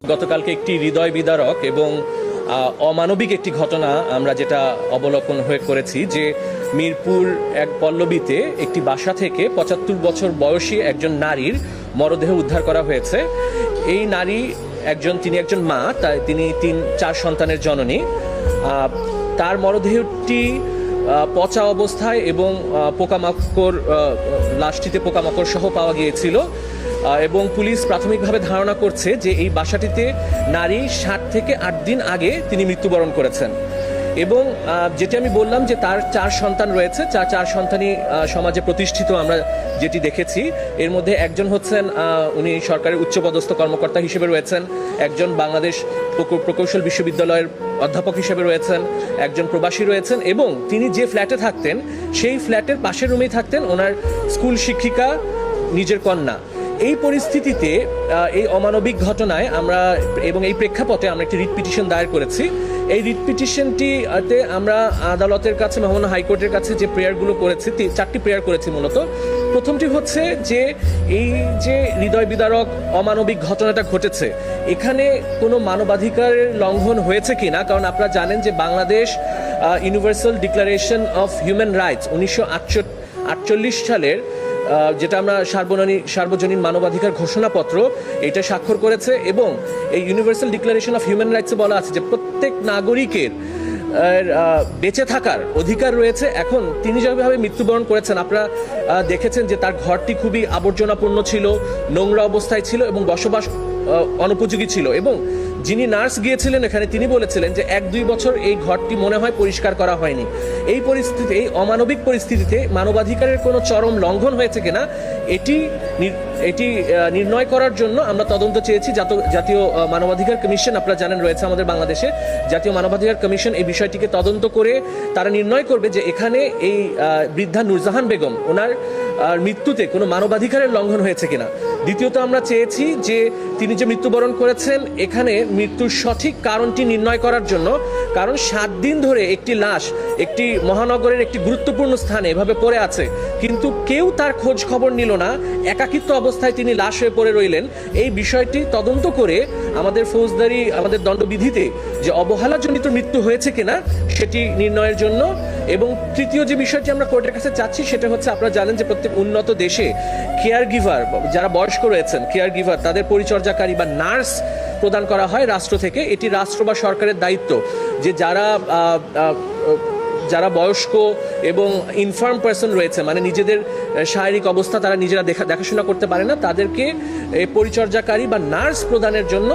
গতকালকে একটি হৃদয় বিদারক এবং অমানবিক একটি ঘটনা আমরা যেটা অবলোকন করেছি যে মিরপুর এক পল্লবীতে একটি বাসা থেকে ৭৫ বছর বয়সী একজন নারীর মরদেহ উদ্ধার করা হয়েছে। এই নারী তিনি একজন মা, তিনি ৩-৪ সন্তানের জননী। তার মরদেহটি পচা অবস্থায় এবং পোকামাকড় লাশটিতে পোকামাকড় সহ পাওয়া গিয়েছিল এবং পুলিশ প্রাথমিকভাবে ধারণা করছে যে এই বাসাটিতে নারী ৭ থেকে ৮ দিন আগে তিনি মৃত্যুবরণ করেছেন। এবং যেটি আমি বললাম যে তার ৪ সন্তান রয়েছে, চার সন্তানই সমাজে প্রতিষ্ঠিত আমরা যেটি দেখেছি। এর মধ্যে একজন হচ্ছেন উনি সরকারের উচ্চপদস্থ কর্মকর্তা হিসেবে রয়েছেন, একজন বাংলাদেশ প্রকৌশল বিশ্ববিদ্যালয়ের অধ্যাপক হিসেবে রয়েছেন, একজন প্রবাসী রয়েছেন এবং তিনি যে ফ্ল্যাটে থাকতেন সেই ফ্ল্যাটের পাশের রুমেই থাকতেন ওনার স্কুল শিক্ষিকা নিজের কন্যা। এই পরিস্থিতিতে এই অমানবিক ঘটনায় আমরা এবং এই প্রেক্ষাপটে আমরা একটি রিট পিটিশন দায়ের করেছি। এই রিট পিটিশনটিতে আমরা আদালতের কাছে, মহামান্য হাইকোর্টের কাছে যে প্রেয়ারগুলো করেছি, 4টি প্রেয়ার করেছি মূলত। প্রথমটি হচ্ছে যে এই যে হৃদয় বিদারক অমানবিক ঘটনাটা ঘটেছে, এখানে কোনো মানবাধিকারের লঙ্ঘন হয়েছে কিনা, কারণ আপনারা জানেন যে Bangladesh universal declaration of human rights 1948 সালের যেটা আমরা সার্বজনীন মানবাধিকার ঘোষণাপত্র, এটা স্বাক্ষর করেছে এবং এই ইউনিভার্সাল ডিক্লারেশন অফ হিউম্যান রাইটসে বলা আছে যে প্রত্যেক নাগরিকের বেঁচে থাকার অধিকার রয়েছে। এখন তিনি যেভাবে মৃত্যুবরণ করেছেন, আপনারা দেখেছেন যে তার ঘরটি খুবই আবর্জনাপূর্ণ ছিল, নোংরা অবস্থায় ছিল এবং বসবাস অনুপযোগী ছিল। এবং যিনি নার্স গিয়েছিলেন এখানে, তিনি বলেছিলেন যে 1-2 বছর এই ঘরটি মনে হয় পরিষ্কার করা হয়নি। এই পরিস্থিতিতে, এই অমানবিক পরিস্থিতিতে মানবাধিকারের কোনো চরম লঙ্ঘন হয়েছে কিনা এটি নির্ণয় করার জন্য আমরা তদন্ত চেয়েছি। জাতীয় মানবাধিকার কমিশন, আপনারা জানেন, রয়েছে আমাদের বাংলাদেশে। জাতীয় মানবাধিকার কমিশন এই বিষয়টিকে তদন্ত করে তারা নির্ণয় করবে যে এখানে এই বৃদ্ধা নূরজাহান বেগম, ওনার মৃত্যুতে কোনো মানবাধিকারের লঙ্ঘন হয়েছে কিনা। দ্বিতীয়ত আমরা চেয়েছি যে তিনি যে মৃত্যুবরণ করেছেন, এখানে মৃত্যুর সঠিক কারণটি নির্ণয় করার জন্য, কারণ 7 দিন ধরে একটি লাশ একটি মহানগরের একটি গুরুত্বপূর্ণ স্থানে এভাবে পড়ে আছে, কিন্তু কেউ তার খোঁজ খবর নিল না, একাকিত্ব অবস্থায় তিনি লাশ হয়ে পড়ে রইলেন। এই বিষয়টি তদন্ত করে আমাদের ফৌজদারি, আমাদের দণ্ডবিধিতে যে অবহেলাজনিত মৃত্যু হয়েছে কিনা সেটি নির্ণয়ের জন্য। এবং তৃতীয় যে বিষয়টি আমরা কোর্টের কাছে চাচ্ছি সেটা হচ্ছে, আপনারা জানেন যে প্রত্যেক উন্নত দেশে কেয়ার গিভার, যারা বয়স্ক রয়েছেন, কেয়ার গিভার, তাদের পরিচর্যাকারী বা নার্স প্রদান করা হয় রাষ্ট্র থেকে। এটি রাষ্ট্র বা সরকারের দায়িত্ব যে যারা বয়স্ক এবং ইনফার্ম পার্সন রয়েছে, মানে নিজেদের শারীরিক অবস্থা তারা নিজেরা দেখাশোনা করতে পারে না, তাদেরকে পরিচর্যাকারী বা নার্স প্রদানের জন্য